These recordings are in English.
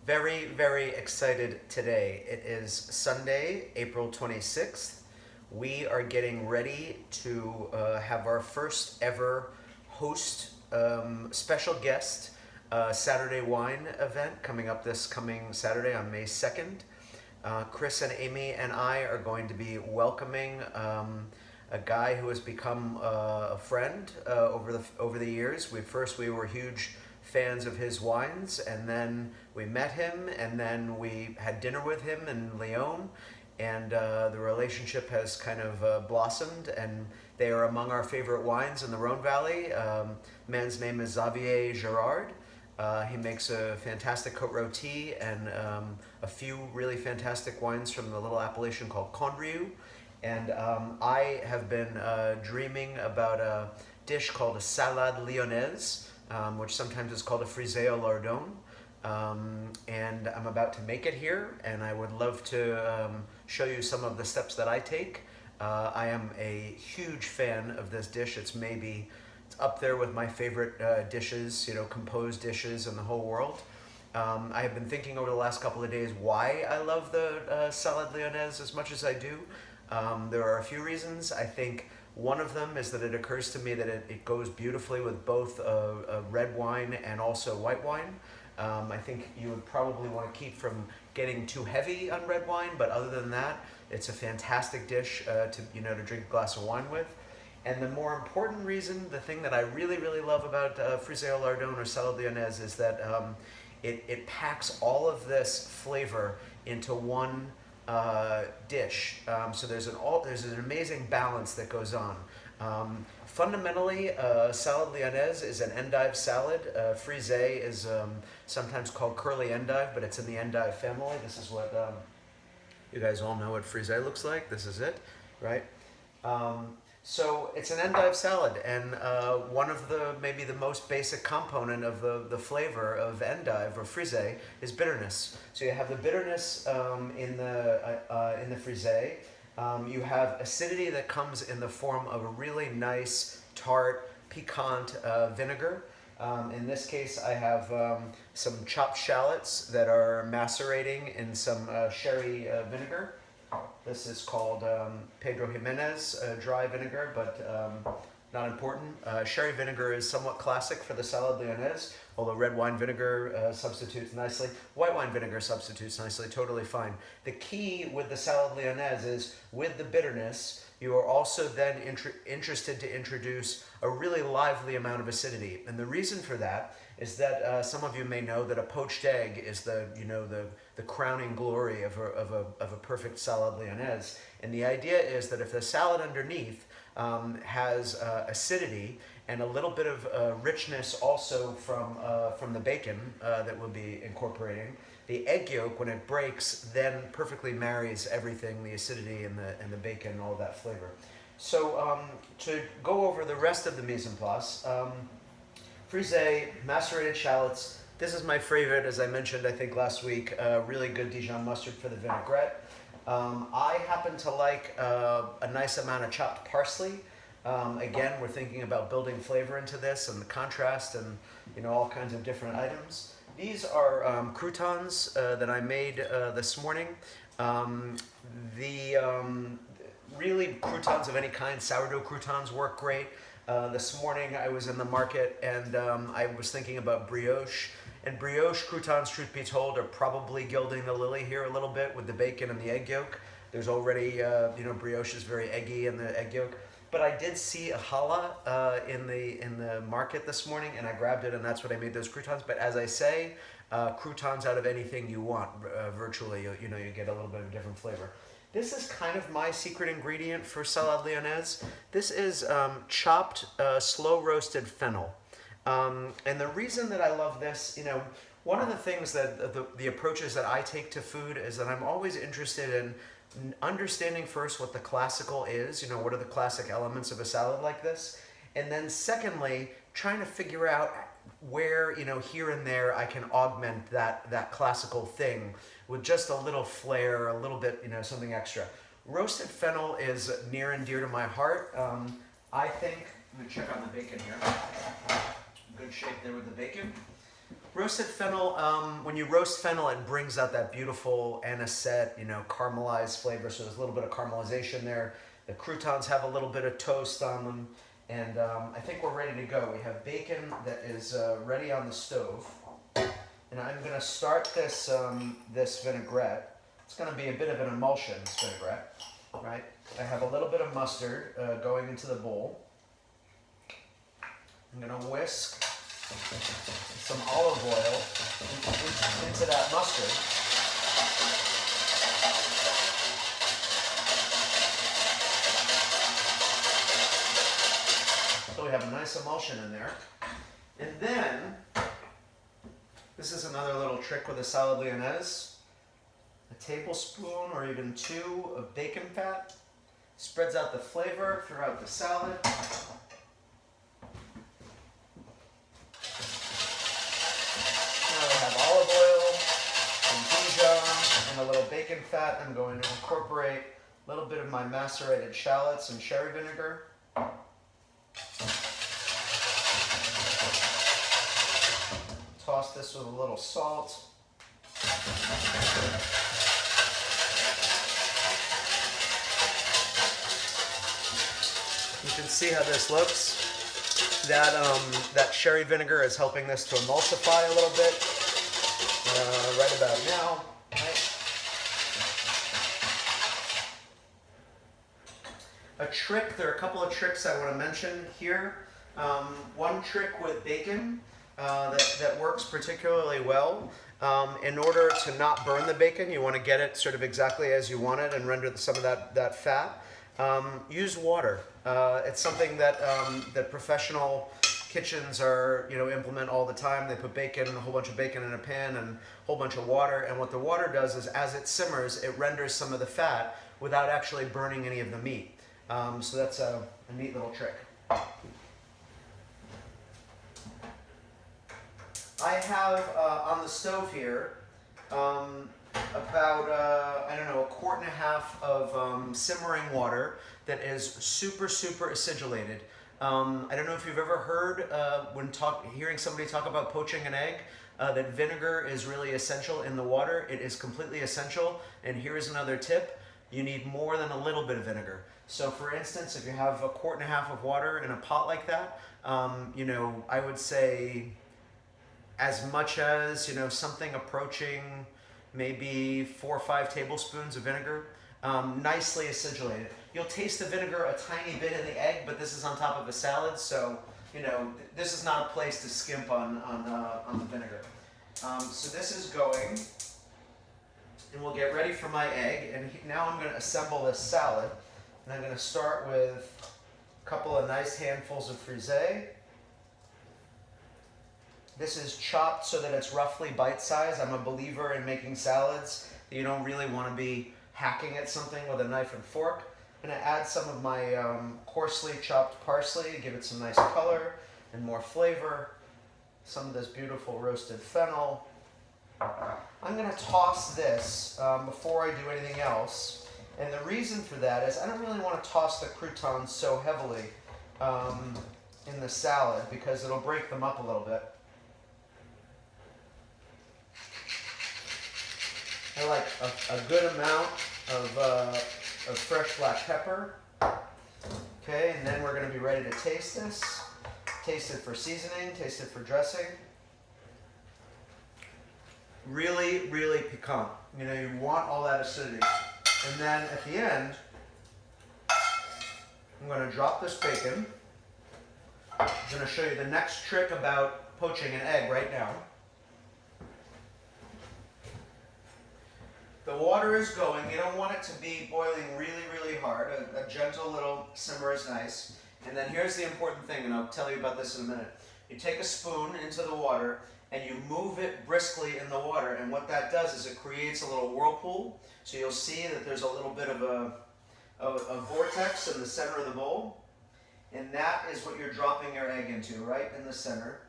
Very, very excited today. It is Sunday, April 26th. We are getting ready to have our first ever host special guest Saturday wine event coming up this coming Saturday on May 2nd. Chris and Amy and I are going to be welcoming a guy who has become a friend over the years. We were huge fans of his wines, and then we met him, and then we had dinner with him in Lyon, and the relationship has kind of blossomed, and they are among our favorite wines in the Rhone Valley. Man's name is Xavier Girard. He makes a fantastic Côte Rôtie and a few really fantastic wines from the little appellation called Condrieu. And I have been dreaming about a dish called a Salade Lyonnaise, which sometimes is called a frisée au lardon. And I'm about to make it here, and I would love to show you some of the steps that I take. I am a huge fan of this dish. It's up there with my favorite dishes, composed dishes in the whole world. I have been thinking over the last couple of days why I love the Salade Lyonnaise as much as I do. There are a few reasons. I think one of them is that it occurs to me that it goes beautifully with both a red wine and also white wine. I think you would probably want to keep from getting too heavy on red wine, but other than that, it's a fantastic dish to drink a glass of wine with. And the more important reason, the thing that I really, really love about frisée au lardon or salade lyonnaise is that it packs all of this flavor into one dish. So there's an amazing balance that goes on. Fundamentally, salade lyonnaise is an endive salad. Frisée is sometimes called curly endive, but it's in the endive family. This is what you guys all know what frisée looks like. This is it, right? So it's an endive salad, and one of maybe the most basic component of the flavor of endive or frisée is bitterness. So you have the bitterness in the frisée. You have acidity that comes in the form of a really nice, tart, piquant vinegar. In this case, I have some chopped shallots that are macerating in some sherry vinegar. This is called Pedro Jimenez dry vinegar, but not important. Sherry vinegar is somewhat classic for the salad lyonnaise, although red wine vinegar substitutes nicely. White wine vinegar substitutes nicely, totally fine. The key with the salad lyonnaise is with the bitterness, you are also then interested to introduce a really lively amount of acidity. And the reason for that is that some of you may know that a poached egg is the crowning glory of a perfect salad lyonnaise. And the idea is that if the salad underneath has acidity and a little bit of richness also from the bacon that we'll be incorporating, the egg yolk, when it breaks, then perfectly marries everything, the acidity and the bacon and all of that flavor. So to go over the rest of the mise en place, frisée, macerated shallots. This is my favorite, as I mentioned, I think last week, really good Dijon mustard for the vinaigrette. I happen to like a nice amount of chopped parsley. Again, we're thinking about building flavor into this and the contrast and all kinds of different items. These are croutons that I made this morning. Really, croutons of any kind, sourdough croutons work great. This morning I was in the market and I was thinking about brioche. And brioche croutons, truth be told, are probably gilding the lily here a little bit with the bacon and the egg yolk. There's already, brioche is very eggy in the egg yolk. But I did see a challah in the market this morning, and I grabbed it, and that's what I made those croutons. But as I say, croutons out of anything you want, virtually, you get a little bit of a different flavor. This is kind of my secret ingredient for salade lyonnaise. This is chopped, slow roasted fennel. And the reason that I love this, one of the things that the approaches that I take to food is that I'm always interested in understanding first what the classical is, what are the classic elements of a salad like this, and then secondly, trying to figure out where, here and there I can augment that classical thing with just a little flair, a little bit, something extra. Roasted fennel is near and dear to my heart. I think, let me check on the bacon here. Good shape there with the bacon. Roasted fennel, when you roast fennel, it brings out that beautiful anisette, caramelized flavor. So there's a little bit of caramelization there. The croutons have a little bit of toast on them. And I think we're ready to go. We have bacon that is ready on the stove. And I'm going to start this, this vinaigrette. It's going to be a bit of an emulsion, this vinaigrette, right? I have a little bit of mustard going into the bowl. I'm going to whisk some olive oil into that mustard. So we have a nice emulsion in there. And then, this is another little trick with a salad lyonnaise. A tablespoon or even 2 of bacon fat. Spreads out the flavor throughout the salad. Olive oil, some Dijon, and a little bacon fat. I'm going to incorporate a little bit of my macerated shallots and sherry vinegar. Toss this with a little salt. You can see how this looks. That sherry vinegar is helping this to emulsify a little bit right about now. Right? There are a couple of tricks I want to mention here. One trick with bacon that works particularly well. In order to not burn the bacon, you want to get it sort of exactly as you want it and render some of that fat. Use water. It's something that that professional kitchens implement all the time. They put a whole bunch of bacon in a pan and a whole bunch of water. And what the water does is, as it simmers, it renders some of the fat without actually burning any of the meat. So that's a neat little trick. I have on the stove here about, a quart and a half of simmering water that is super, super acidulated. I don't know if you've ever heard hearing somebody talk about poaching an egg, that vinegar is really essential in the water. It is completely essential. And here's another tip. You need more than a little bit of vinegar. So for instance, if you have a quart and a half of water in a pot like that, I would say as much as, something approaching maybe 4 or 5 tablespoons of vinegar, nicely acidulated. You'll taste the vinegar a tiny bit in the egg, but this is on top of a salad, so this is not a place to skimp on the vinegar. So this is going, and we'll get ready for my egg. And now I'm going to assemble this salad, and I'm going to start with a couple of nice handfuls of frisee. This is chopped so that it's roughly bite-sized. I'm a believer in making salads that you don't really want to be hacking at something with a knife and fork. I'm going to add some of my coarsely chopped parsley, give it some nice color and more flavor. Some of this beautiful roasted fennel. I'm going to toss this before I do anything else. And the reason for that is I don't really want to toss the croutons so heavily in the salad because it'll break them up a little bit. I like a good amount of fresh black pepper. Okay, and then we're going to be ready to taste this. Taste it for seasoning, taste it for dressing. Really, really piquant. You want all that acidity. And then at the end, I'm going to drop this bacon. I'm going to show you the next trick about poaching an egg right now. The water is going. You don't want it to be boiling really, really hard. A gentle little simmer is nice. And then here's the important thing, and I'll tell you about this in a minute. You take a spoon into the water, and you move it briskly in the water. And what that does is it creates a little whirlpool. So you'll see that there's a little bit of a vortex in the center of the bowl. And that is what you're dropping your egg into, right in the center.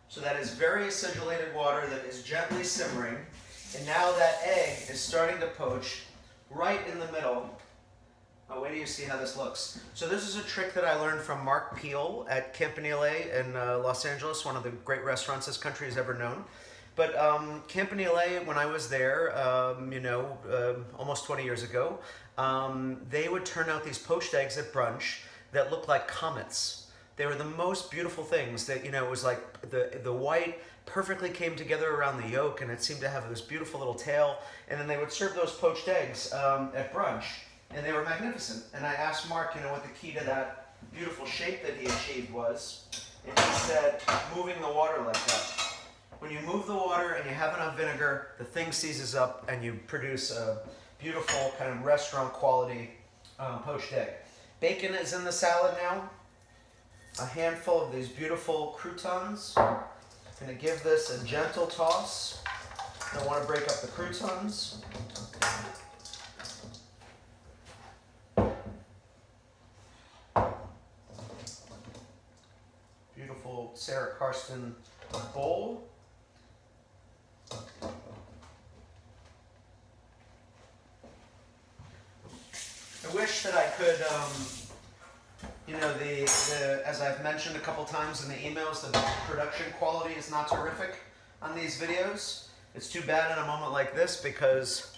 So that is very acidulated water that is gently simmering. And now that egg is starting to poach right in the middle Oh, wait till you see how this looks. So this is a trick that I learned from Mark Peel at Campanile in Los Angeles, one of the great restaurants this country has ever known. But Campanile, when I was there, almost 20 years ago, they would turn out these poached eggs at brunch that looked like comets. They were the most beautiful things that, it was like the white perfectly came together around the yolk, and it seemed to have this beautiful little tail. And then they would serve those poached eggs at brunch, and they were magnificent. And I asked Mark, what the key to that beautiful shape that he achieved was, and he said, moving the water like that. When you move the water and you have enough vinegar, the thing seizes up and you produce a beautiful kind of restaurant quality poached egg. Bacon is in the salad now. A handful of these beautiful croutons. I'm going to give this a gentle toss. I don't want to break up the croutons. Beautiful Sarah Karsten bowl. I wish that I could, as I've mentioned a couple times in the emails, the production quality is not terrific on these videos. It's too bad in a moment like this because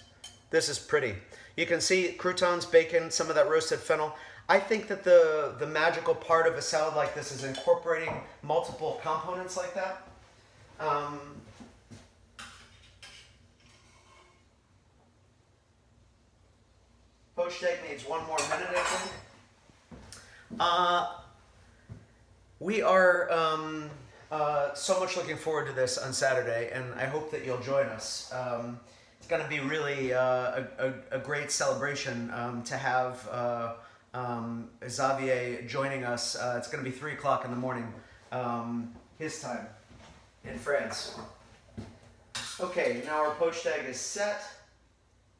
this is pretty. You can see croutons, bacon, some of that roasted fennel. I think that the magical part of a salad like this is incorporating multiple components like that. Poached egg needs one more minute, I think. We are so much looking forward to this on Saturday, and I hope that you'll join us. It's going to be really a great celebration to have Xavier joining us. It's going to be 3 o'clock in the morning, his time, in France. Okay, now our poached egg is set.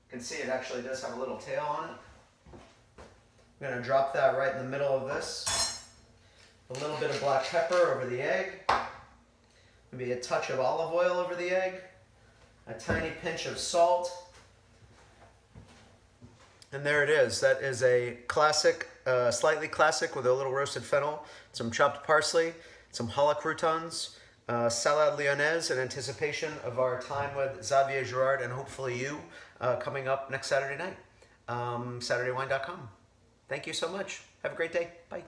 You can see it actually does have a little tail on it. I'm going to drop that right in the middle of this. A little bit of black pepper over the egg. Maybe a touch of olive oil over the egg. A tiny pinch of salt. And there it is. That is a classic, slightly classic with a little roasted fennel, some chopped parsley, some challah croutons, Salade Lyonnaise in anticipation of our time with Xavier Girard and hopefully you coming up next Saturday night. SaturdayWine.com. Thank you so much. Have a great day. Bye.